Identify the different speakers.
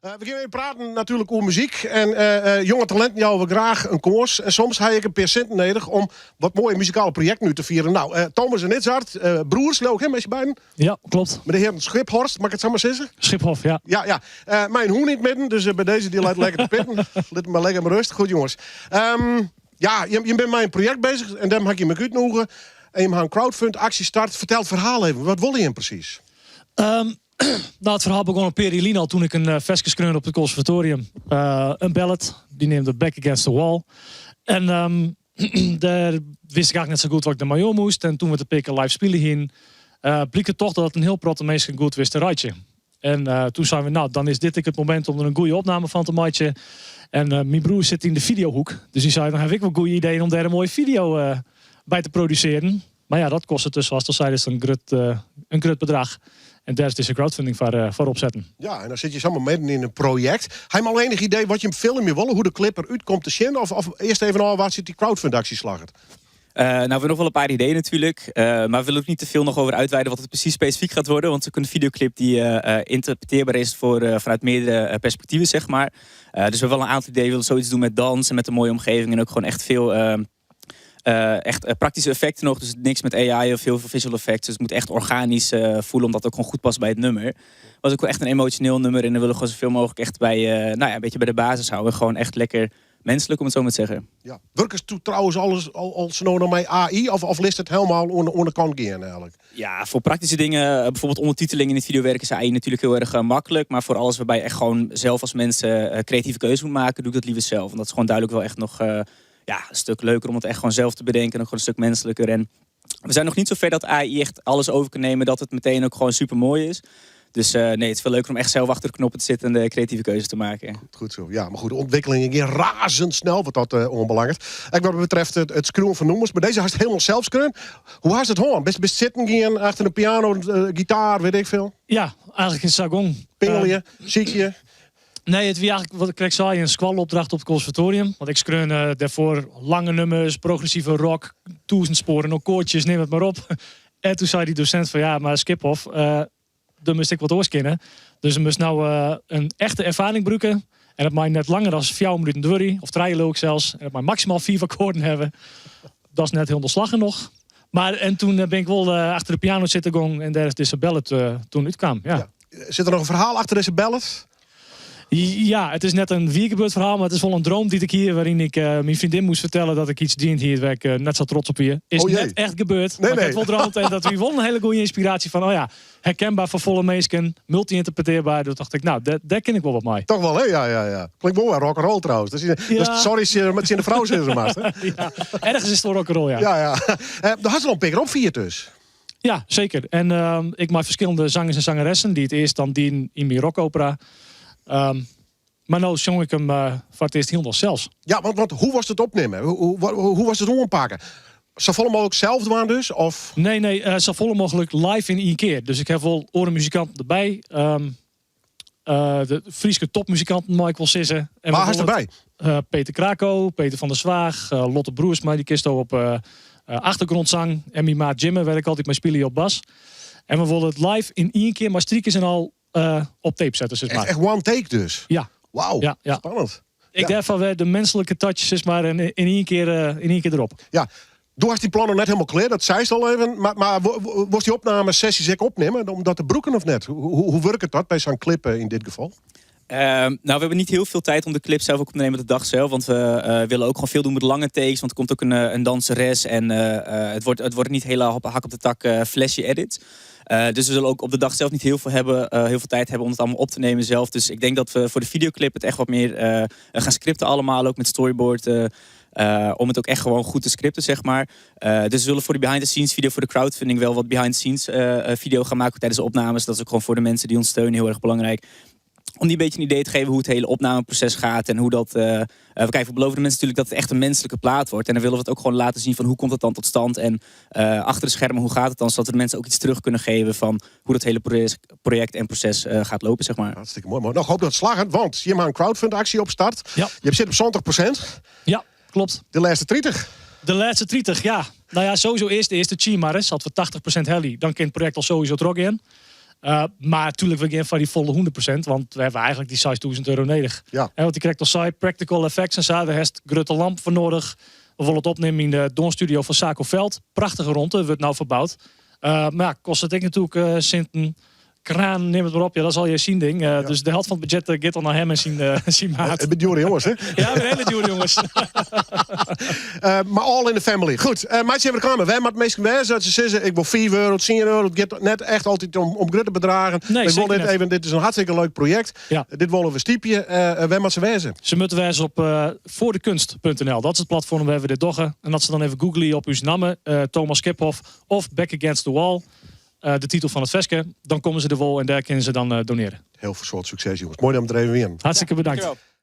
Speaker 1: We gaan even praten natuurlijk over muziek. En jonge talenten jouwen graag een koers. En soms heb ik een paar centen nodig om wat mooie muzikale projecten nu te vieren. Nou, Thomas en Itzhard, broers, leuk hè, met je beiden?
Speaker 2: Ja, klopt.
Speaker 1: Met de heer Schiphorst, mag ik het zo maar zeggen?
Speaker 2: Schiphof, ja.
Speaker 1: Ja. Mijn hoen niet midden, dus bij deze die laat lekker te pitten. Laat me lekker maar rust. Goed jongens. Je bent met een project bezig en daar mag je me uitnodigen. En je mag een crowdfund-actie starten. Vertel het verhaal even. Wat wil je hem precies?
Speaker 2: Nou, het verhaal begon op Perilien al toen ik een vestjes kreunde op het conservatorium. Een ballad, die neemde Back Against the Wall. En daar wist ik eigenlijk net zo goed wat ik naar Mayo moest. En toen we de pikken live spelen heen, bleek het toch dat het een heel protte mensen goed wist een rijtje. En toen zeiden we, nou, dan is dit het moment om er een goede opname van te maken. En mijn broer zit in de videohoek. Dus die zei, dan heb ik wel goede ideeën om daar een mooie video bij te produceren. Maar ja, dat kostte dus, zoals al zei, dus een grut bedrag. En daar is dus een crowdfunding voor opzetten. Ja, en dan zit je samen midden in een project. Heb je al enig idee wat je hem film je willen? Hoe de clip eruit komt te zien? Of eerst even al, waar zit die crowdfund-actie slagert?
Speaker 3: Nou, we hebben nog wel een paar ideeën natuurlijk. Maar we willen ook niet te veel nog over uitweiden wat het precies specifiek gaat worden. Want het is ook een videoclip die interpreteerbaar is vanuit meerdere perspectieven, zeg maar. Dus we hebben wel een aantal ideeën. We willen zoiets doen met dans en met een mooie omgeving. En ook gewoon echt veel praktische effecten nog. Dus niks met AI of heel veel visual effects. Dus het moet echt organisch voelen, omdat het ook gewoon goed past bij het nummer. Het was ook wel echt een emotioneel nummer. En dan willen we gewoon zoveel mogelijk echt bij, een beetje bij de basis houden. Gewoon echt lekker menselijk, om het zo maar te zeggen.
Speaker 1: Ja. Werken ze trouwens alles al snel naar mij AI? Of list het helemaal onder kant gaan eigenlijk?
Speaker 3: Ja, voor praktische dingen, bijvoorbeeld ondertiteling in het videowerk is AI natuurlijk heel erg makkelijk. Maar voor alles waarbij je echt gewoon zelf als mensen creatieve keuze moet maken, doe ik dat liever zelf. Want dat is gewoon duidelijk wel echt nog een stuk leuker om het echt gewoon zelf te bedenken. En ook gewoon een stuk menselijker. En we zijn nog niet zo ver dat AI echt alles over kan nemen, dat het meteen ook gewoon super mooi is. Dus nee, het is veel leuker om echt zelf achter de knoppen te zitten en de creatieve keuzes te maken.
Speaker 1: Goed zo. Ja, maar goed, de ontwikkelingen gaan razendsnel, wat dat onbelangrijk. En wat betreft het screwen van nummers, maar deze had het helemaal zelf screwen. Hoe had het hoor? Best zitten gaan achter een piano, gitaar, weet ik veel?
Speaker 2: Ja, eigenlijk in Sargon.
Speaker 1: Pingel je, ziek je?
Speaker 2: Nee, het was eigenlijk, wat ik zei, een squalopdracht op het conservatorium. Want ik skreun daarvoor lange nummers, progressieve rock, toezensporen, ook koortjes, neem het maar op. En toen zei die docent van, ja, maar Schiphof, dan moest ik wat oorskennen. Dus we moest nou een echte ervaring gebruiken. En dat mag net langer dan 4 minuten duren, of 3 ook zelfs. En dat mag maximaal 4 akkoorden hebben. Dat is net heel onderslagen nog. Maar en toen ben ik wel achter de piano zitten gaan en daar is deze ballad toen uitkwam. Ja.
Speaker 1: Zit er nog een verhaal achter deze ballad?
Speaker 2: Ja, het is net een wiergebeurd verhaal, maar het is wel een droom die ik hier, waarin ik mijn vriendin moest vertellen dat ik iets dient hier, waar ik net zo trots op hier. Is net echt gebeurd. Nee. Ik heb wel droomd en dat we wel een hele goede inspiratie van, herkenbaar voor volle mensen, multi-interpreteerbaar. Toen dacht ik, nou, daar ken ik wel wat mee.
Speaker 1: Toch wel, hè? Ja. Klinkt wel rock'n'roll trouwens. Dus sorry, met zijn vrouw zitten ze maar.
Speaker 2: Ja, ergens is het wel rock'n'roll, ja.
Speaker 1: Ja. Daar had ze nog een pikker op 4 dus.
Speaker 2: Ja, zeker. En ik maak verschillende zangers en zangeressen, die het eerst dan die in mijn rockopera. Maar nou zong ik hem voor het eerst heel nog zelfs. Ja,
Speaker 1: want hoe was het opnemen? Hoe was het aanpakken? Zo volle mogelijk zelf doen dus? Of?
Speaker 2: Nee, zo volle mogelijk live in 1 keer. Dus ik heb wel orenmuzikanten erbij. De Friese topmuzikanten mag ik wel sissen.
Speaker 1: Waar is erbij?
Speaker 2: Peter Krako, Peter van der Zwaag, Lotte Broersma, die kist op achtergrondzang. En mijn maat Jimmy, waar ik altijd mee spelen op bas. En we willen het live in 1 keer, maar strikjes en al op tape zetten. Zeg maar.
Speaker 1: Echt one take dus?
Speaker 2: Ja.
Speaker 1: Wauw,
Speaker 2: ja.
Speaker 1: Spannend.
Speaker 2: Ik denk van de menselijke touch is maar in 1 keer erop.
Speaker 1: Ja, toen was die plannen net helemaal klaar, dat zei ze al even. Maar was die opname sessies ook opnemen om dat te broeken of net? Hoe werkt het dat bij zo'n clip in dit geval?
Speaker 3: Nou, we hebben niet heel veel tijd om de clip zelf ook op te nemen de dag zelf. Want we willen ook gewoon veel doen met lange takes. Want er komt ook een danseres. En het wordt niet hele hak op de tak flashy edits. Dus we zullen ook op de dag zelf niet heel veel tijd hebben om het allemaal op te nemen zelf. Dus ik denk dat we voor de videoclip het echt wat meer gaan scripten allemaal. Ook met storyboard. Om het ook echt gewoon goed te scripten, zeg maar. Dus we zullen voor de behind-the-scenes video, voor de crowdfunding wel wat behind-the-scenes video gaan maken tijdens de opnames. Dat is ook gewoon voor de mensen die ons steunen heel erg belangrijk. Om die een beetje een idee te geven hoe het hele opnameproces gaat. En hoe dat... we beloven de mensen natuurlijk dat het echt een menselijke plaat wordt. En dan willen we het ook gewoon laten zien van hoe komt het dan tot stand. En achter de schermen, hoe gaat het dan? Zodat we de mensen ook iets terug kunnen geven van hoe dat hele project en proces gaat lopen, zeg maar.
Speaker 1: Hartstikke mooi. Maar nog hoop dat het slagen, want je maakt een crowdfund-actie op start.
Speaker 2: Ja.
Speaker 1: Je zit op 20%.
Speaker 2: Ja, klopt.
Speaker 1: De laatste 30.
Speaker 2: De laatste 30, ja. Nou ja, sowieso eerst de eerste Chimaris. Had we 80% heli, dan kan het project al sowieso trok in. Maar natuurlijk, we gaan van die volle 100%. Want we hebben eigenlijk die €6.000 nodig.
Speaker 1: Ja.
Speaker 2: Want die krijgt al saai practical effects en zo. Daar heeft grote lamp voor nodig. We willen het opnemen in de Doornstudio van Saco Veld. Prachtige ronde, wordt nou verbouwd. Maar ja, kost het ik natuurlijk Sint een kraan, neem het maar op. Ja, dat is al je zien ding. Dus de helft van het budget gaat dan naar hem en zien maat.
Speaker 1: Het bent dure jongens, hè?
Speaker 2: Ja, we hele duur jongens.
Speaker 1: Maar all in the family. Goed, maatje hebben we komen. Wij moeten meestal wijzen dat ze zeggen, ik wil €4, €10. Het gaat net echt altijd om grote bedragen.
Speaker 2: Nee,
Speaker 1: We
Speaker 2: zeker
Speaker 1: willen
Speaker 2: net.
Speaker 1: even, dit is een hartstikke leuk project.
Speaker 2: Ja.
Speaker 1: Dit willen we stiepje. Wij moeten ze wijzen.
Speaker 2: Ze moeten wijzen op voordekunst.nl. Dat is het platform waar we dit doggen. En dat ze dan even googlen op uw namen. Thomas Kiphoff of Back Against the Wall. De titel van het veske. Dan komen ze er wel en daar kunnen ze dan doneren.
Speaker 1: Heel veel soort succes, jongens. Mooi dat we er even weer.
Speaker 2: Hartstikke bedankt.
Speaker 3: Dankjewel.